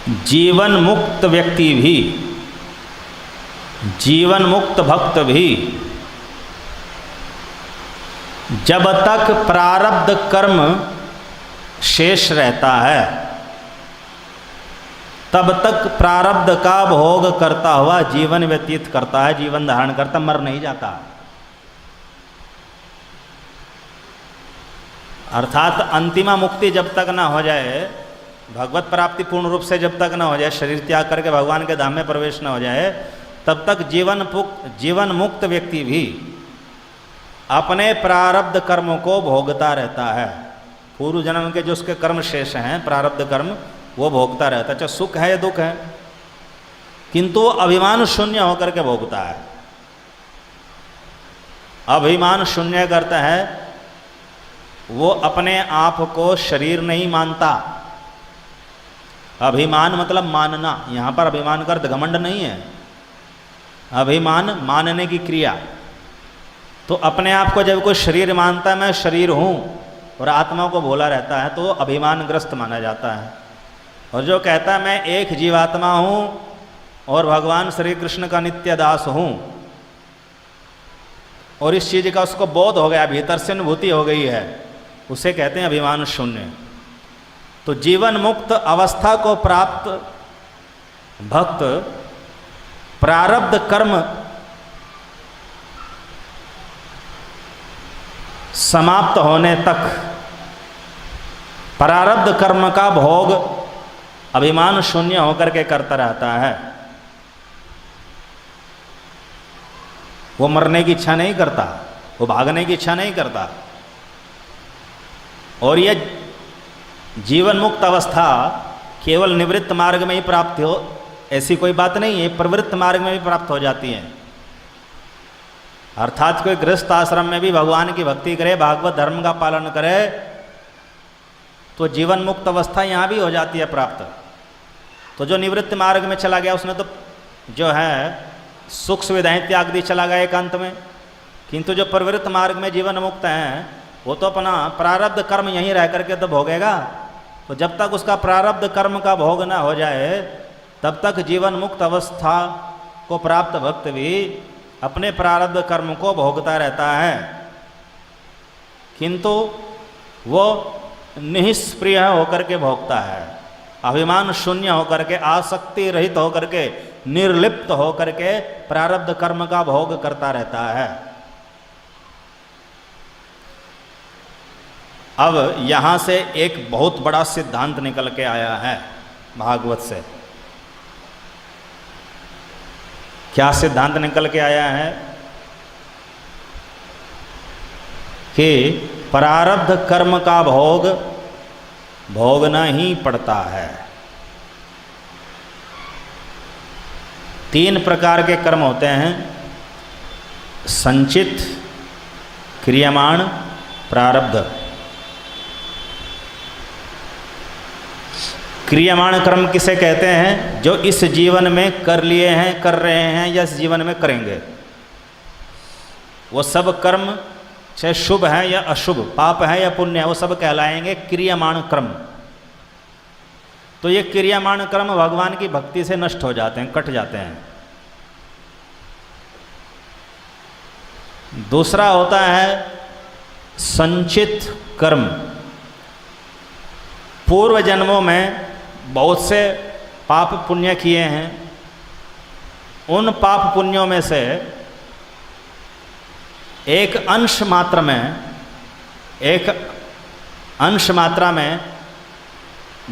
जीवन मुक्त व्यक्ति भी, जीवन मुक्त भक्त भी जब तक प्रारब्ध कर्म शेष रहता है तब तक प्रारब्ध का भोग करता हुआ जीवन व्यतीत करता है, जीवन धारण करता, मर नहीं जाता। अर्थात अंतिमा मुक्ति जब तक ना हो जाए, भगवत प्राप्ति पूर्ण रूप से जब तक ना हो जाए, शरीर त्याग करके भगवान के धाम में प्रवेश ना हो जाए, तब तक जीवन मुक्त व्यक्ति भी अपने प्रारब्ध कर्मों को भोगता रहता है। पूर्व जन्म के जो उसके कर्म शेष हैं, प्रारब्ध कर्म, वो भोगता रहता है, चाहे सुख है या दुख है, किंतु अभिमान शून्य होकर के भोगता है। अभिमान शून्य करता है, वो अपने आप को शरीर नहीं मानता। अभिमान मतलब मानना, यहाँ पर अभिमान का अर्थ घमंड नहीं है, अभिमान मानने की क्रिया। तो अपने आप को जब कोई शरीर मानता है, मैं शरीर हूँ, और आत्मा को भोला रहता है, तो अभिमानग्रस्त माना जाता है। और जो कहता है मैं एक जीवात्मा हूँ और भगवान श्री कृष्ण का नित्य दास हूँ, और इस चीज़ का उसको बोध हो गया, भीतर से अनुभूति हो गई है, उसे कहते हैं अभिमान शून्य। तो जीवन मुक्त अवस्था को प्राप्त भक्त प्रारब्ध कर्म समाप्त होने तक प्रारब्ध कर्म का भोग अभिमान शून्य होकर के करता रहता है। वो मरने की इच्छा नहीं करता, वो भागने की इच्छा नहीं करता। और यह जीवन मुक्त अवस्था केवल निवृत्त मार्ग में ही प्राप्त हो ऐसी कोई बात नहीं है, प्रवृत्त मार्ग में भी प्राप्त हो जाती है। अर्थात कोई गृहस्थ आश्रम में भी भगवान की भक्ति करे, भागवत धर्म का पालन करे, तो जीवन मुक्त अवस्था यहाँ भी हो जाती है प्राप्त। तो जो निवृत्त मार्ग में चला गया उसने तो जो है सुख सुविधाएं त्याग दी, चला गया एकांत में। किंतु जो प्रवृत्त मार्ग में जीवन मुक्त हैं, वो तो अपना प्रारब्ध कर्म यहीं रह करके तो भोगेगा। तो जब तक उसका प्रारब्ध कर्म का भोग ना हो जाए, तब तक जीवन मुक्त अवस्था को प्राप्त भक्त भी अपने प्रारब्ध कर्म को भोगता रहता है। किंतु वो निष्प्रिय होकर के भोगता है, अभिमान शून्य होकर के, आसक्ति रहित होकर के, निर्लिप्त होकर के प्रारब्ध कर्म का भोग करता रहता है। अब यहाँ से एक बहुत बड़ा सिद्धांत निकल के आया है भागवत से। क्या सिद्धांत निकल के आया है? कि प्रारब्ध कर्म का भोग भोगना ही पड़ता है। 3 प्रकार के कर्म होते हैं: संचित, क्रियमाण, प्रारब्ध। क्रियमाण कर्म किसे कहते हैं? जो इस जीवन में कर लिए हैं, कर रहे हैं, या इस जीवन में करेंगे। वो सब कर्म चाहे शुभ है या अशुभ, पाप है या पुण्य है, वो सब कहलाएंगे क्रियमाण कर्म। तो ये क्रियमाण कर्म भगवान की भक्ति से नष्ट हो जाते हैं, कट जाते हैं। दूसरा होता है संचित कर्म। पूर्व जन्मों में बहुत से पाप पुण्य किए हैं, उन पाप पुण्यों में से एक अंश मात्रा में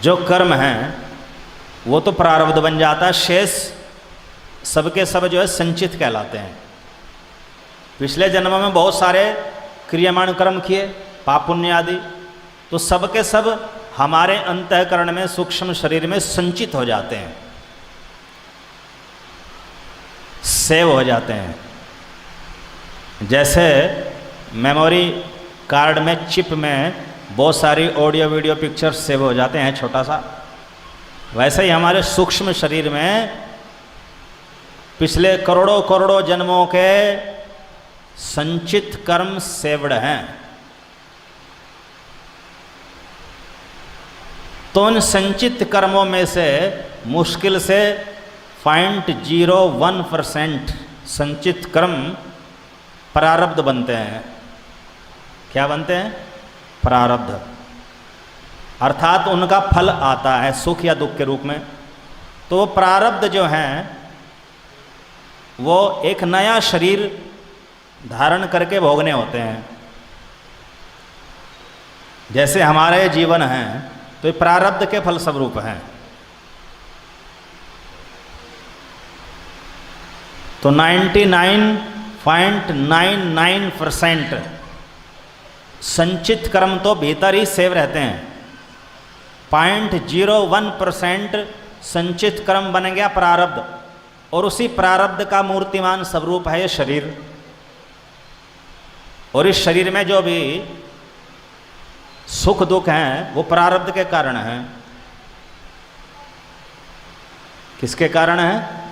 जो कर्म हैं वो तो प्रारब्ध बन जाता है, शेष सबके सब जो है संचित कहलाते हैं। पिछले जन्म में बहुत सारे क्रियमाण कर्म किए, पाप पुण्य आदि, तो सबके सब हमारे अंतःकरण में, सूक्ष्म शरीर में संचित हो जाते हैं, सेव हो जाते हैं। जैसे मेमोरी कार्ड में, चिप में बहुत सारी ऑडियो वीडियो पिक्चर्स सेव हो जाते हैं छोटा सा, वैसे ही हमारे सूक्ष्म शरीर में पिछले करोड़ों करोड़ों जन्मों के संचित कर्म सेवड हैं। तो उन संचित कर्मों में से मुश्किल से 0.01% संचित कर्म प्रारब्ध बनते हैं। क्या बनते हैं? प्रारब्ध, अर्थात उनका फल आता है सुख या दुख के रूप में। तो वो प्रारब्ध जो हैं वो एक नया शरीर धारण करके भोगने होते हैं। जैसे हमारे जीवन हैं तो ये प्रारब्ध के फल स्वरूप हैं। तो 99.99% संचित कर्म तो भीतर ही सेव रहते हैं। 0.01% संचित कर्म बन गया प्रारब्ध, और उसी प्रारब्ध का मूर्तिमान स्वरूप है ये शरीर। और इस शरीर में जो भी सुख दुख हैं वो प्रारब्ध के कारण हैं। किसके कारण है?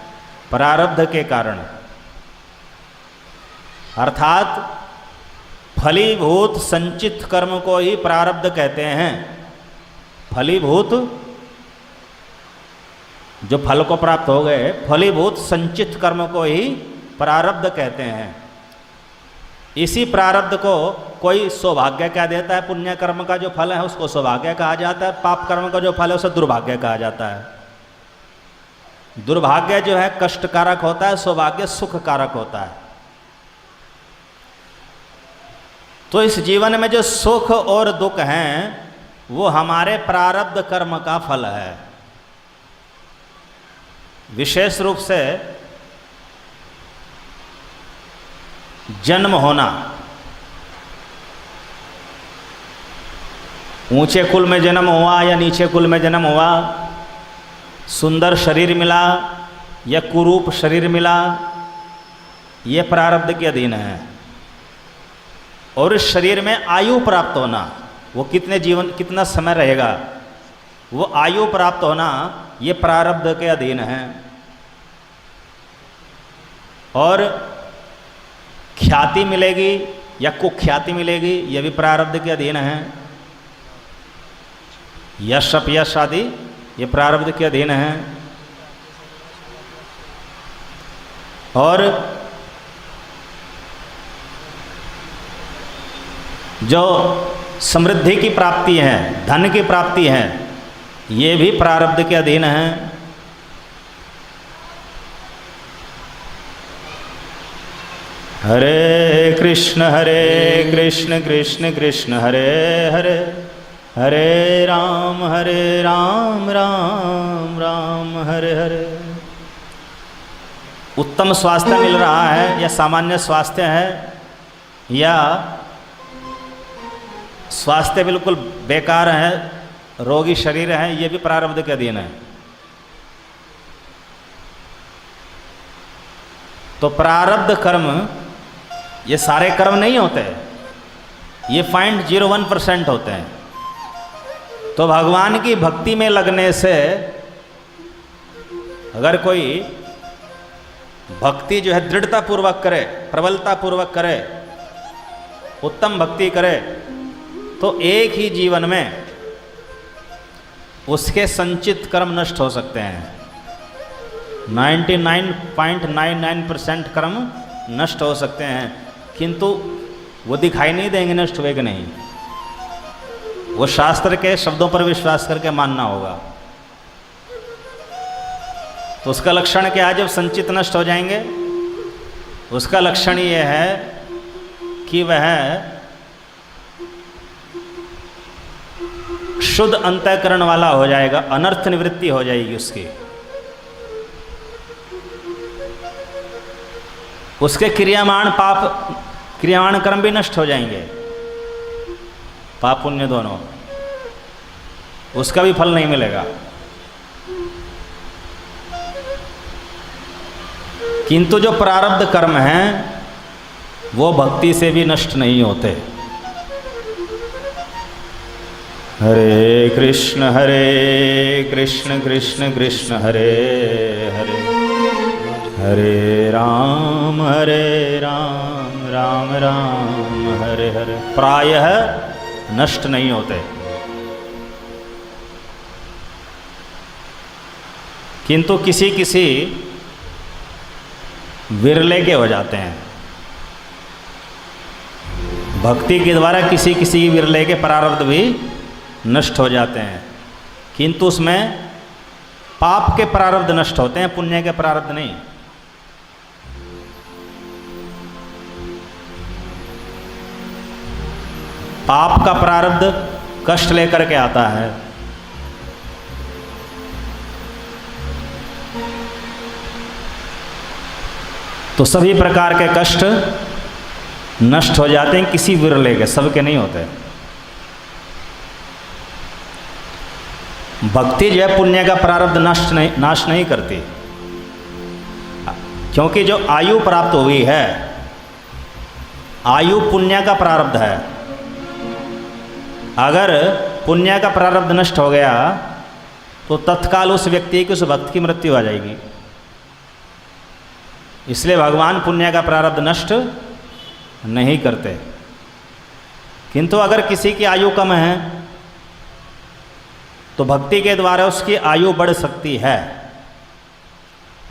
प्रारब्ध के कारण। अर्थात फलीभूत संचित कर्म को ही प्रारब्ध कहते हैं। फलीभूत जो फल को प्राप्त हो गए, फलीभूत संचित कर्म को ही प्रारब्ध कहते हैं। इसी प्रारब्ध को कोई सौभाग्य कह देता है। पुण्य कर्म का जो फल है उसको सौभाग्य कहा जाता है, पाप कर्म का जो फल है उसे दुर्भाग्य कहा जाता है। दुर्भाग्य जो है कष्टकारक होता है, सौभाग्य सुखकारक होता है। तो इस जीवन में जो सुख और दुख हैं वो हमारे प्रारब्ध कर्म का फल है। विशेष रूप से जन्म होना, ऊंचे कुल में जन्म हुआ या नीचे कुल में जन्म हुआ, सुंदर शरीर मिला या कुरूप शरीर मिला, ये प्रारब्ध के अधीन है। और इस शरीर में आयु प्राप्त होना, वो कितना समय रहेगा, वो आयु प्राप्त होना ये प्रारब्ध के अधीन है। और ख्याति मिलेगी या कुख्याति मिलेगी, ये भी प्रारब्ध के अधीन है। यश अपयश आदि ये प्रारब्ध के अधीन है। और जो समृद्धि की प्राप्ति है, धन की प्राप्ति है, ये भी प्रारब्ध के अधीन है। हरे कृष्ण कृष्ण कृष्ण हरे हरे, हरे राम राम राम हरे हरे। उत्तम स्वास्थ्य मिल रहा है या सामान्य स्वास्थ्य है, या स्वास्थ्य बिल्कुल बेकार है, रोगी शरीर है, ये भी प्रारब्ध के अधीन है। तो प्रारब्ध कर्म ये सारे कर्म नहीं होते, ये 0.01% होते हैं। तो भगवान की भक्ति में लगने से अगर कोई भक्ति जो है दृढ़ता पूर्वक करे, प्रबलता पूर्वक करे, उत्तम भक्ति करे, तो एक ही जीवन में उसके संचित कर्म नष्ट हो सकते हैं। 99.99% कर्म नष्ट हो सकते हैं, किंतु वो दिखाई नहीं देंगे नष्ट हुए कि नहीं। वो शास्त्र के शब्दों पर विश्वास करके मानना होगा। तो उसका लक्षण क्या है? जब संचित नष्ट हो जाएंगे, उसका लक्षण ये है कि वह शुद्ध अंतःकरण वाला हो जाएगा, अनर्थ निवृत्ति हो जाएगी उसकी। उसके क्रियामाण कर्म भी नष्ट हो जाएंगे, पाप पुण्य दोनों, उसका भी फल नहीं मिलेगा। किंतु जो प्रारब्ध कर्म हैं वो भक्ति से भी नष्ट नहीं होते। हरे कृष्ण कृष्ण कृष्ण हरे हरे, हरे राम राम राम हरे हरे, प्रायः नष्ट नहीं होते। किंतु किसी किसी विरले के हो जाते हैं। भक्ति के द्वारा किसी किसी विरले के प्रारब्ध भी नष्ट हो जाते हैं, किंतु उसमें पाप के प्रारब्ध नष्ट होते हैं, पुण्य के प्रारब्ध नहीं। पाप का प्रारब्ध कष्ट लेकर के आता है, तो सभी प्रकार के कष्ट नष्ट हो जाते हैं, किसी विरले के, सबके नहीं होते। भक्ति जो है पुण्य का प्रारब्ध नाश नहीं करती, क्योंकि जो आयु प्राप्त हुई है, आयु पुण्य का प्रारब्ध है। अगर पुण्य का प्रारब्ध नष्ट हो गया तो तत्काल उस व्यक्ति की, उस भक्त की मृत्यु आ जाएगी। इसलिए भगवान पुण्य का प्रारब्ध नष्ट नहीं करते। किंतु अगर किसी की आयु कम है तो भक्ति के द्वारा उसकी आयु बढ़ सकती है।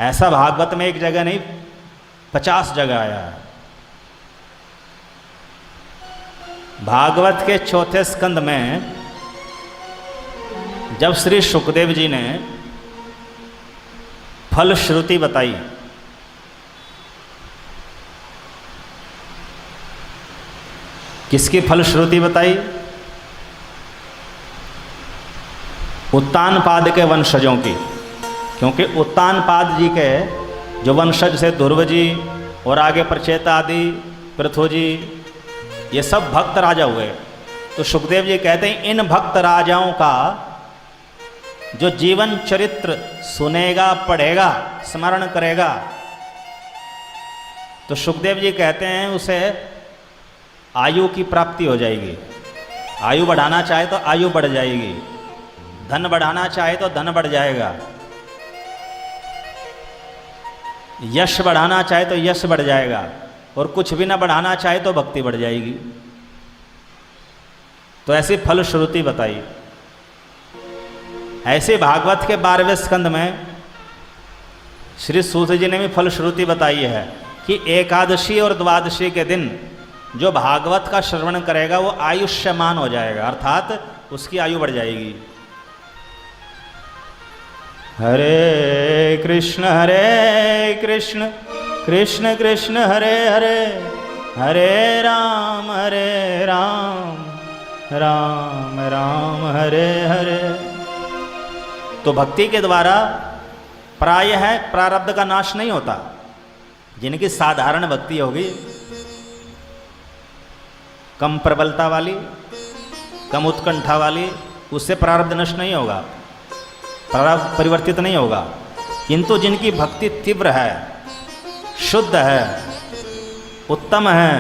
ऐसा भागवत में एक जगह नहीं 50 जगह आया है। भागवत के चौथे स्कंद में जब श्री सुखदेव जी ने फल श्रुति बताई, किसकी फल श्रुति बताई? उत्तानपाद के वंशजों की, क्योंकि उत्तानपाद जी के जो वंशज से ध्रुव जी और आगे प्रचेता आदि, पृथु जी, ये सब भक्त राजा हुए। तो सुखदेव जी कहते हैं इन भक्त राजाओं का जो जीवन चरित्र सुनेगा, पढ़ेगा, स्मरण करेगा, तो सुखदेव जी कहते हैं उसे आयु की प्राप्ति हो जाएगी। आयु बढ़ाना चाहे तो आयु बढ़ जाएगी, धन बढ़ाना चाहे तो धन बढ़ जाएगा, यश बढ़ाना चाहे तो यश बढ़ जाएगा, और कुछ भी ना बढ़ाना चाहे तो भक्ति बढ़ जाएगी। तो ऐसी फल श्रुति बताई। ऐसे भागवत के 12वें स्कंद में श्री सूत जी ने भी फल श्रुति बताई है कि एकादशी और द्वादशी के दिन जो भागवत का श्रवण करेगा वो आयुष्यमान हो जाएगा, अर्थात उसकी आयु बढ़ जाएगी। हरे कृष्ण कृष्ण कृष्ण हरे हरे, हरे राम राम राम हरे हरे। तो भक्ति के द्वारा प्रायः प्रारब्ध का नाश नहीं होता। जिनकी साधारण भक्ति होगी, कम प्रबलता वाली, कम उत्कंठा वाली, उससे प्रारब्ध नष्ट नहीं होगा, प्रारब्ध परिवर्तित नहीं होगा। किंतु जिनकी भक्ति तीव्र है, शुद्ध है, उत्तम है,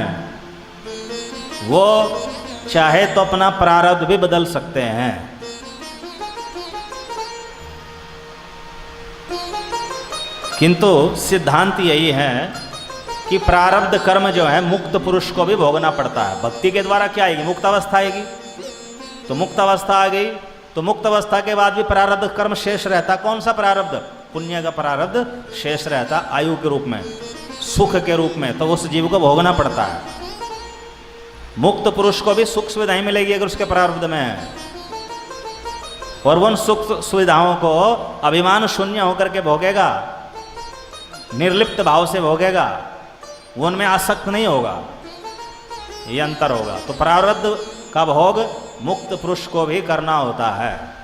वो चाहे तो अपना प्रारब्ध भी बदल सकते हैं। किंतु सिद्धांत यही है कि प्रारब्ध कर्म जो है मुक्त पुरुष को भी भोगना पड़ता है। भक्ति के द्वारा क्या आएगी? मुक्त अवस्था आएगी। तो मुक्त अवस्था आ गई तो मुक्त अवस्था के बाद भी प्रारब्ध कर्म शेष रहता। कौन सा प्रारब्ध? पुण्य का प्रारब्ध शेष रहता, आयु के रूप में, सुख के रूप में। तो उस जीव को भोगना पड़ता है। मुक्त पुरुष को भी सुख सुविधाएं मिलेगी अगर उसके प्रारब्ध में है, और उन सुख सुविधाओं को अभिमान शून्य होकर के भोगेगा, निर्लिप्त भाव से भोगेगा, वो उनमें आसक्त नहीं होगा। ये अंतर होगा। तो प्रारब्ध का भोग मुक्त पुरुष को भी करना होता है।